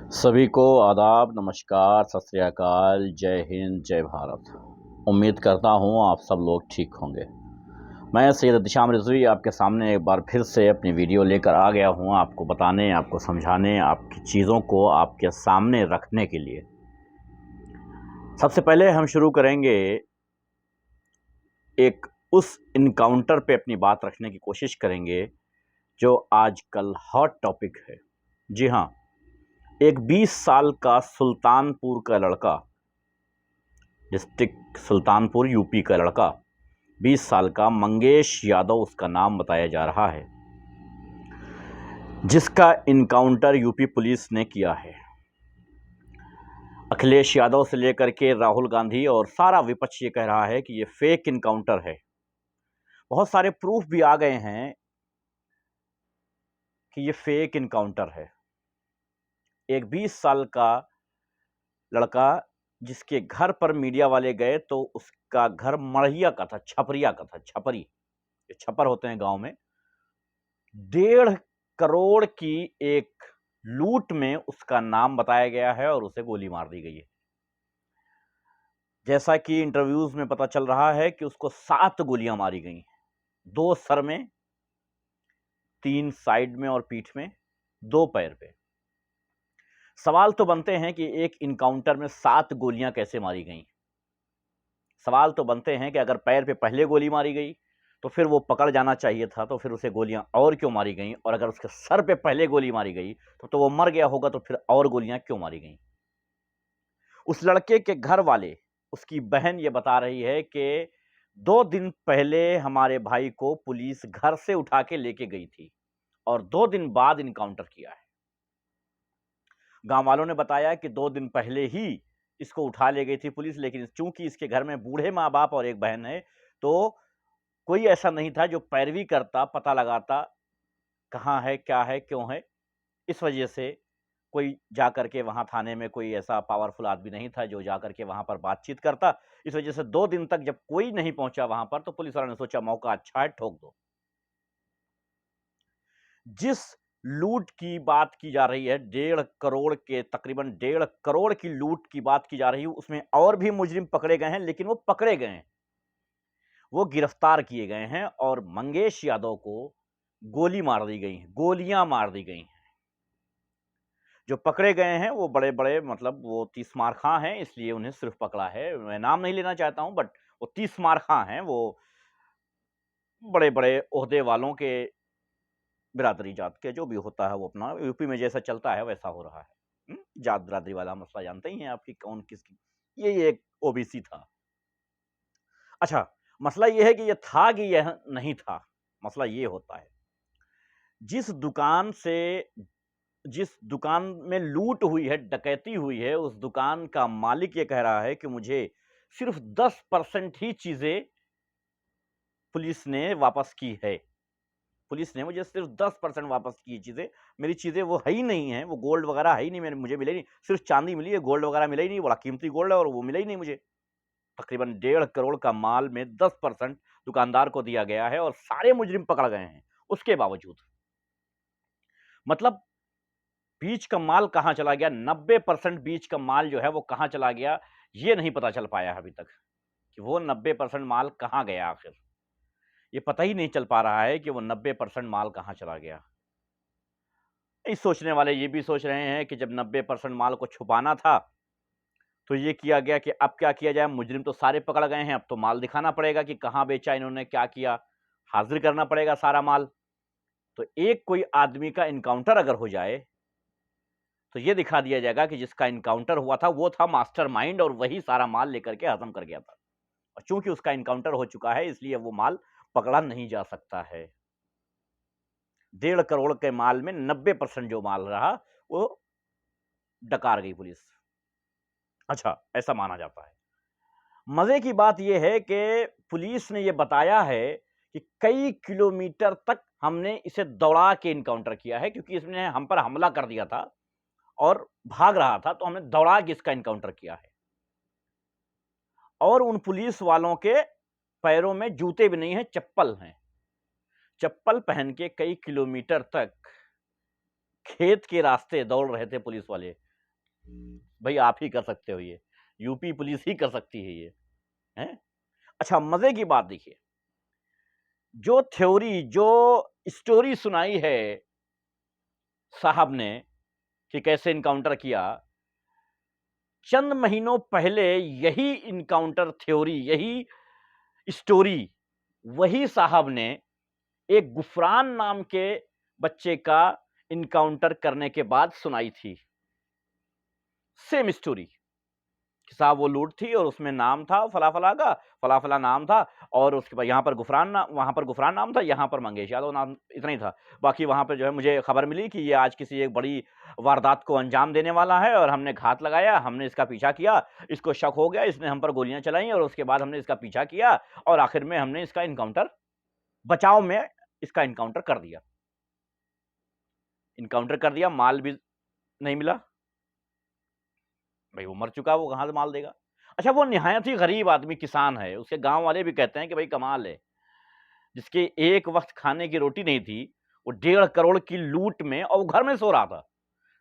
सभी को आदाब, नमस्कार, सत श्री अकाल, जय हिंद, जय भारत। उम्मीद करता हूँ आप सब लोग ठीक होंगे। मैं सैयद एहतिशाम रिजवी आपके सामने एक बार फिर से अपनी वीडियो लेकर आ गया हूँ, आपको बताने, आपको समझाने, आपकी चीज़ों को आपके सामने रखने के लिए। सबसे पहले हम शुरू करेंगे एक उस इनकाउंटर पे अपनी बात रखने की कोशिश करेंगे जो आजकल हॉट टॉपिक है। जी हाँ, एक 20 साल का सुल्तानपुर का लड़का, डिस्ट्रिक्ट सुल्तानपुर यूपी का लड़का, 20 साल का मंगेश यादव उसका नाम बताया जा रहा है, जिसका इनकाउंटर यूपी पुलिस ने किया है। अखिलेश यादव से लेकर के राहुल गांधी और सारा विपक्ष ये कह रहा है कि ये फेक इनकाउंटर है। बहुत सारे प्रूफ भी आ गए हैं कि ये फेक इनकाउंटर है। एक 20 साल का लड़का जिसके घर पर मीडिया वाले गए तो उसका घर मढ़िया का था, छपरिया का था, छपरी, छपर होते हैं गांव में। 1.5 करोड़ की एक लूट में उसका नाम बताया गया है और उसे गोली मार दी गई है। जैसा कि इंटरव्यूज में पता चल रहा है कि उसको 7 गोलियां मारी गई, 2 सर में, 3 साइड में और पीठ में, 2 पैर पे। सवाल तो बनते हैं कि एक इनकाउंटर में 7 गोलियां कैसे मारी गई। सवाल तो बनते हैं कि अगर पैर पे पहले गोली मारी गई तो फिर वो पकड़ जाना चाहिए था, तो फिर उसे गोलियां और क्यों मारी गई, और अगर उसके सर पे पहले गोली मारी गई तो वो मर गया होगा, तो फिर और गोलियां क्यों मारी गई। उस लड़के के घर वाले, उसकी बहन ये बता रही है कि 2 दिन पहले हमारे भाई को पुलिस घर से उठा के लेके गई थी और 2 दिन बाद इनकाउंटर किया है। गांव वालों ने बताया कि 2 दिन पहले ही इसको उठा ले गई थी पुलिस, लेकिन चूंकि इसके घर में बूढ़े माँ बाप और एक बहन है तो कोई ऐसा नहीं था जो पैरवी करता, पता लगाता कहाँ है, क्या है, क्यों है। इस वजह से कोई जाकर के वहां थाने में कोई ऐसा पावरफुल आदमी नहीं था जो जाकर के वहां पर बातचीत करता। इस वजह से 2 दिन तक जब कोई नहीं पहुंचा वहां पर तो पुलिस वालों ने सोचा मौका अच्छा है, ठोक दो। जिस लूट की बात की जा रही है, 1.5 करोड़ के, तकरीबन 1.5 करोड़ की लूट की बात की जा रही है, उसमें और भी मुजरिम पकड़े गए हैं, लेकिन वो पकड़े गए हैं, वो गिरफ्तार किए गए हैं और मंगेश यादव को गोली मार दी गई है, गोलियां मार दी गई हैं। जो पकड़े गए हैं वो बड़े-बड़े, मतलब वो 30 मार खां हैं, इसलिए उन्हें सिर्फ पकड़ा है। मैं नाम नहीं लेना चाहता हूं, बट वो 30 मार खां हैं, वो बड़े-बड़े ओहदे वालों के, बिरादरी जात के, जो भी होता है वो अपना यूपी में जैसा चलता है वैसा हो रहा है। जात बिरादरी वाला मसला जानते ही हैं आपकी, कौन किसकी। ये एक ओबीसी था। अच्छा, मसला ये है कि ये था कि यह नहीं था। मसला ये होता है, जिस दुकान से, जिस दुकान में लूट हुई है, डकैती हुई है, उस दुकान का मालिक ये कह रहा है कि मुझे सिर्फ 10% ही चीजें पुलिस ने वापस की है। पुलिस ने मुझे सिर्फ 10% वापस की चीजें, मेरी चीजें वो है ही नहीं है, वो गोल्ड वगैरह है ही नहीं, मुझे मिले नहीं, सिर्फ चांदी मिली है, गोल्ड वगैरह मिला ही नहीं, बड़ा कीमती गोल्ड है और वो मिला ही नहीं मुझे। तकरीबन 1.5 करोड़ का माल में 10% दुकानदार को दिया गया है और सारे मुजरिम पकड़ गए हैं उसके बावजूद। मतलब बीच का माल कहां चला गया, 90% बीच का माल जो है वो कहां चला गया, ये नहीं पता चल पाया अभी तक कि वो 90% माल कहां गया। आखिर ये पता ही नहीं चल पा रहा है कि वो 90% माल कहां चला गया। इस सोचने वाले ये भी सोच रहे हैं कि जब 90% माल को छुपाना था तो ये किया गया कि अब क्या किया जाए, मुजरिम तो सारे पकड़ गए हैं, अब तो माल दिखाना पड़ेगा कि कहां बेचा इन्होंने, क्या किया, हाजिर करना पड़ेगा सारा माल। तो एक कोई आदमी का इनकाउंटर अगर हो जाए तो ये दिखा दिया जाएगा कि जिसका इनकाउंटर हुआ था वो था मास्टरमाइंड और वही सारा माल लेकर के हजम कर गया था। और चूंकि उसका इनकाउंटर हो चुका है इसलिए वो माल पकड़ा नहीं जा सकता है। 1.5 करोड़ के माल में 90% जो माल रहा वो डकार गई पुलिस। अच्छा, ऐसा माना जाता है। मजे की बात यह है कि पुलिस ने यह बताया है कि कई किलोमीटर तक हमने इसे दौड़ा के इनकाउंटर किया है, क्योंकि इसने हम पर हमला कर दिया था और भाग रहा था, तो हमने दौड़ा के इसका इनकाउंटर किया है। और उन पुलिस वालों के पैरों में जूते भी नहीं हैं, चप्पल हैं। चप्पल पहन के कई किलोमीटर तक खेत के रास्ते दौड़ रहे थे पुलिस वाले, भाई आप ही कर सकते हो ये, यूपी पुलिस ही कर सकती है ये, हैं? अच्छा मजे की बात देखिए, जो थ्योरी, जो स्टोरी सुनाई है साहब ने कि कैसे इनकाउंटर किया, चंद महीनों पहले यही इनकाउंटर थ्योरी, यही स्टोरी वही साहब ने एक गुफरान नाम के बच्चे का इनकाउंटर करने के बाद सुनाई थी। सेम स्टोरी कि साहब वो लूट थी और उसमें नाम था फला-फला का, फला-फला नाम था और उसके बाद यहाँ पर वहाँ पर गुफरान नाम था, यहाँ पर मंगेश यादव नाम, इतना ही था। बाकी वहाँ पे जो है मुझे खबर मिली कि ये आज किसी एक बड़ी वारदात को अंजाम देने वाला है और हमने घात लगाया, हमने इसका पीछा किया, इसको शक हो गया, इसने हम पर गोलियाँ चलाई और उसके बाद हमने इसका पीछा किया और आखिर में हमने इसका इनकाउंटर बचाव में इसका इनकाउंटर कर दिया। इनकाउंटर कर दिया, माल भी नहीं मिला। भाई वो मर चुका, वो कहाँ से माल देगा? अच्छा वो निहायत ही गरीब आदमी किसान है, उसके गाँव वाले भी कहते हैं कि भाई कमाल है, जिसके एक वक़्त खाने की रोटी नहीं थी, वो 1.5 करोड़ की लूट में और वो घर में सो रहा था।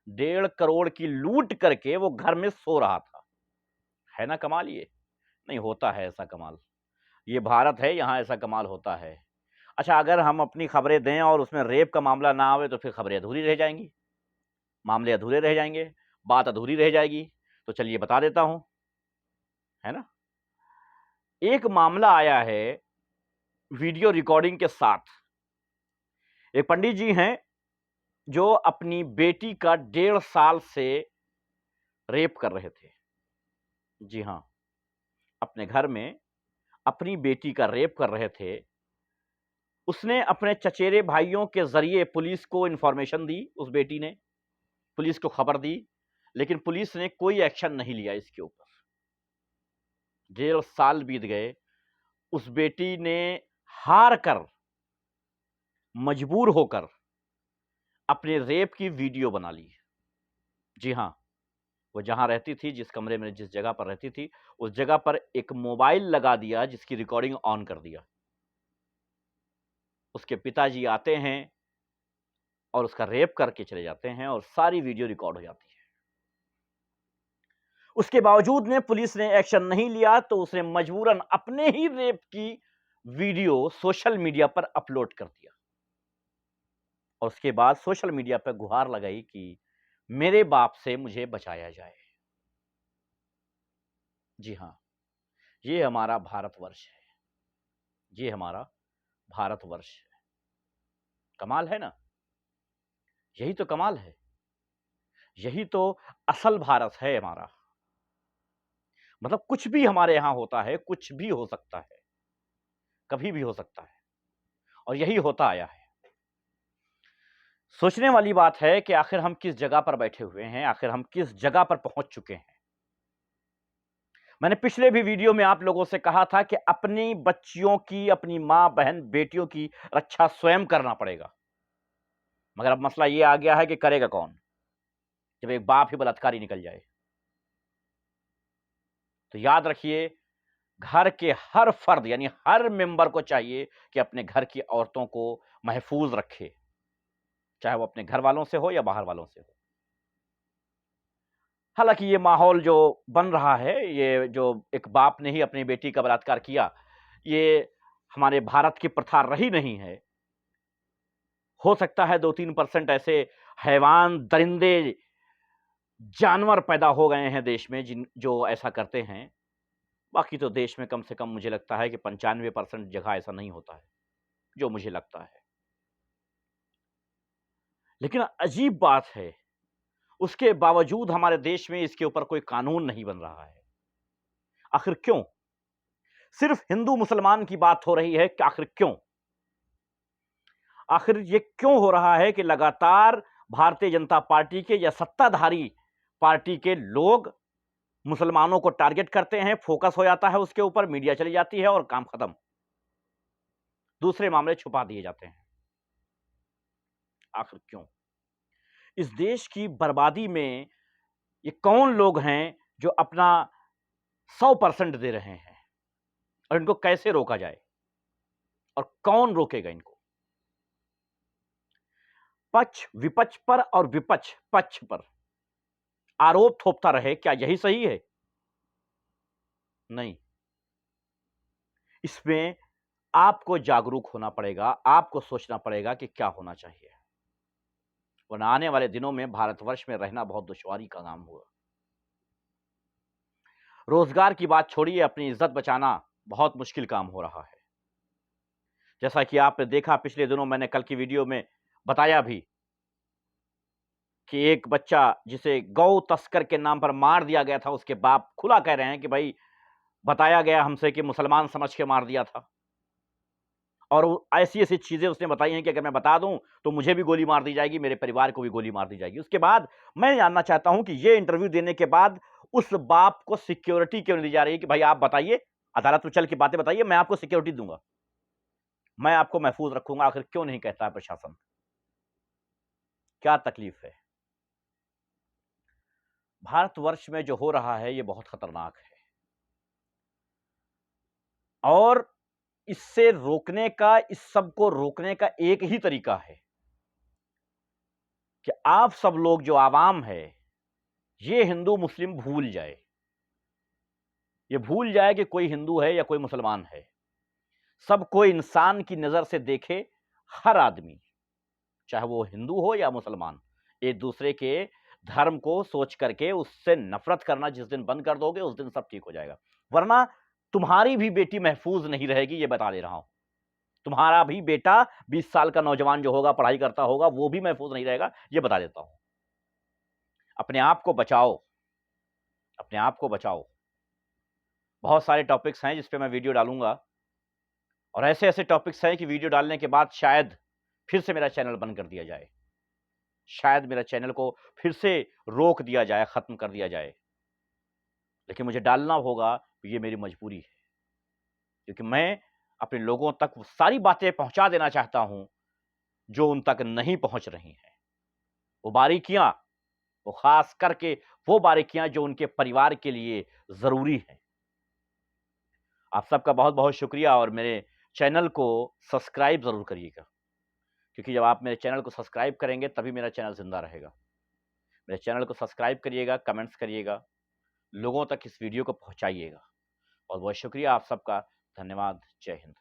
1.5 करोड़ की लूट करके वो घर में सो रहा था। है ना कमाल ये? नहीं होता है ऐसा कमाल। ये भारत है, यहाँ ऐसा कमाल होता है। अच्छा अगर हम अपनी खबरें दें और उसमें रेप का मामला ना आवे तो फिर खबरें अधूरी रह जाएँगी, मामले अधूरे रह जाएँगे, बात अधूरी रह जाएगी। तो चलिए बता देता हूँ, है ना? एक मामला आया है वीडियो रिकॉर्डिंग के साथ। एक पंडित जी हैं, जो अपनी बेटी का 1.5 साल से रेप कर रहे थे। जी हाँ, अपने घर में अपनी बेटी का रेप कर रहे थे। उसने अपने चचेरे भाइयों के ज़रिए पुलिस को इन्फॉर्मेशन दी, उस बेटी ने, पुलिस को खबर दी, लेकिन पुलिस ने कोई एक्शन नहीं लिया इसके ऊपर। 1.5 साल बीत गए, उस बेटी ने हार कर, मजबूर होकर अपने रेप की वीडियो बना ली। जी हाँ, वो जहाँ रहती थी, जिस कमरे में, जिस जगह पर रहती थी, उस जगह पर एक मोबाइल लगा दिया जिसकी रिकॉर्डिंग ऑन कर दिया। उसके पिताजी आते हैं और उसका रेप करके चले जाते हैं और सारी वीडियो रिकॉर्ड हो जाती है। उसके बावजूद में पुलिस ने एक्शन नहीं लिया तो उसने मजबूरन अपने ही रेप की वीडियो सोशल मीडिया पर अपलोड कर दिया और उसके बाद सोशल मीडिया पर गुहार लगाई कि मेरे बाप से मुझे बचाया जाए। जी हाँ, ये हमारा भारतवर्ष है, ये हमारा भारतवर्ष है। कमाल है ना? यही तो कमाल है, यही तो असल भारत है हमारा। मतलब कुछ भी हमारे यहां होता है, कुछ भी हो सकता है, कभी भी हो सकता है और यही होता आया है। सोचने वाली बात है कि आखिर हम किस जगह पर बैठे हुए हैं, आखिर हम किस जगह पर पहुंच चुके हैं। मैंने पिछले भी वीडियो में आप लोगों से कहा था कि अपनी बच्चियों की, अपनी मां, बहन, बेटियों की रक्षा स्वयं करना पड़ेगा। मगर अब मसला यह आ गया है कि करेगा कौन, जब एक बाप ही बलात्कारी निकल जाए। तो याद रखिए, घर के हर फर्द यानी हर मेंबर को चाहिए कि अपने घर की औरतों को महफूज रखे, चाहे वो अपने घर वालों से हो या बाहर वालों से हो। हालांकि ये माहौल जो बन रहा है, ये जो एक बाप ने ही अपनी बेटी का बलात्कार किया, ये हमारे भारत की प्रथा रही नहीं है। हो सकता है 2-3% ऐसे हैवान, दरिंदे, जानवर पैदा हो गए हैं देश में जिन जो ऐसा करते हैं। बाकी तो देश में कम से कम मुझे लगता है कि 95% जगह ऐसा नहीं होता है, जो मुझे लगता है। लेकिन अजीब बात है, उसके बावजूद हमारे देश में इसके ऊपर कोई कानून नहीं बन रहा है। आखिर क्यों? सिर्फ हिंदू मुसलमान की बात हो रही है कि आखिर क्यों? आखिर ये क्यों हो रहा है कि लगातार भारतीय जनता पार्टी के या सत्ताधारी पार्टी के लोग मुसलमानों को टारगेट करते हैं, फोकस हो जाता है उसके ऊपर, मीडिया चली जाती है और काम खत्म। दूसरे मामले छुपा दिए जाते हैं। आखिर क्यों? इस देश की बर्बादी में ये कौन लोग हैं जो अपना 100% दे रहे हैं और इनको कैसे रोका जाए और कौन रोकेगा इनको? पक्ष विपक्ष पर और विपक्ष पक्ष पर आरोप थोपता रहे, क्या यही सही है? नहीं। इसमें आपको जागरूक होना पड़ेगा, आपको सोचना पड़ेगा कि क्या होना चाहिए। वरना आने वाले दिनों में भारतवर्ष में रहना बहुत दुश्वारी का काम होगा। रोजगार की बात छोड़िए, अपनी इज्जत बचाना बहुत मुश्किल काम हो रहा है। जैसा कि आपने देखा पिछले दिनों, मैंने कल की वीडियो में बताया भी कि एक बच्चा जिसे गौ तस्कर के नाम पर मार दिया गया था, उसके बाप खुला कह रहे हैं कि भाई बताया गया हमसे कि मुसलमान समझ के मार दिया था। और वो ऐसी-ऐसी चीज़ें उसने बताई हैं कि अगर मैं बता दूँ, तो मुझे भी गोली मार दी जाएगी, मेरे परिवार को भी गोली मार दी जाएगी। उसके बाद मैं जानना चाहता हूँ कि ये इंटरव्यू देने के बाद उस बाप को सिक्योरिटी क्यों नहीं दी जा रही है कि भाई आप बताइए, अदालत में चल के बातें बताइए, मैं आपको सिक्योरिटी दूँगा। मैं आपको महफूज़ रखूँगा, आखिर क्यों नहीं कहता है प्रशासन? क्या तकलीफ है? भारतवर्ष में जो हो रहा है, ये बहुत खतरनाक है। और इससे रोकने का, इस सब को रोकने का एक ही तरीका है कि आप सब लोग जो आवाम है, ये हिंदू मुस्लिम भूल जाए। ये भूल जाए कि कोई हिंदू है या कोई मुसलमान है। सबको इंसान की नज़र से देखे, हर आदमी, चाहे वो हिंदू हो या मुसलमान, एक दूसरे के धर्म को सोच करके उससे नफ़रत करना जिस दिन बंद कर दोगे, उस दिन सब ठीक हो जाएगा। वरना तुम्हारी भी बेटी महफूज़ नहीं रहेगी, ये बता दे रहा हूँ। तुम्हारा भी बेटा 20 साल का नौजवान जो होगा, पढ़ाई करता होगा, वो भी महफूज़ नहीं रहेगा, ये बता देता हूँ। अपने आप को बचाओ, अपने आप को बचाओ। बहुत सारे टॉपिक्स हैं जिस पे मैं वीडियो डालूँगा, और ऐसे-ऐसे टॉपिक्स हैं कि वीडियो डालने के बाद शायद फिर से मेरा चैनल बंद कर दिया जाए। शायद मेरा चैनल को फिर से रोक दिया जाए, खत्म कर दिया जाए। लेकिन मुझे डालना होगा, ये मेरी मजबूरी है। क्योंकि मैं अपने लोगों तक वो सारी बातें पहुँचा देना चाहता हूँ, जो उन तक नहीं पहुँच रही हैं। वो बारीकियाँ, वो ख़ास करके वो बारीकियाँ जो उनके परिवार के लिए ज़रूरी हैं। आप सबका बहुत-बहुत शुक्रिया, और मेरे चैनल को सब्सक्राइब ज़रूर करिएगा। क्योंकि जब आप मेरे चैनल को सब्सक्राइब करेंगे, तभी मेरा चैनल ज़िंदा रहेगा। मेरे चैनल को सब्सक्राइब करिएगा, कमेंट्स करिएगा, लोगों तक इस वीडियो को पहुँचाइएगा। बहुत-बहुत शुक्रिया आप सबका। धन्यवाद। जय हिंद।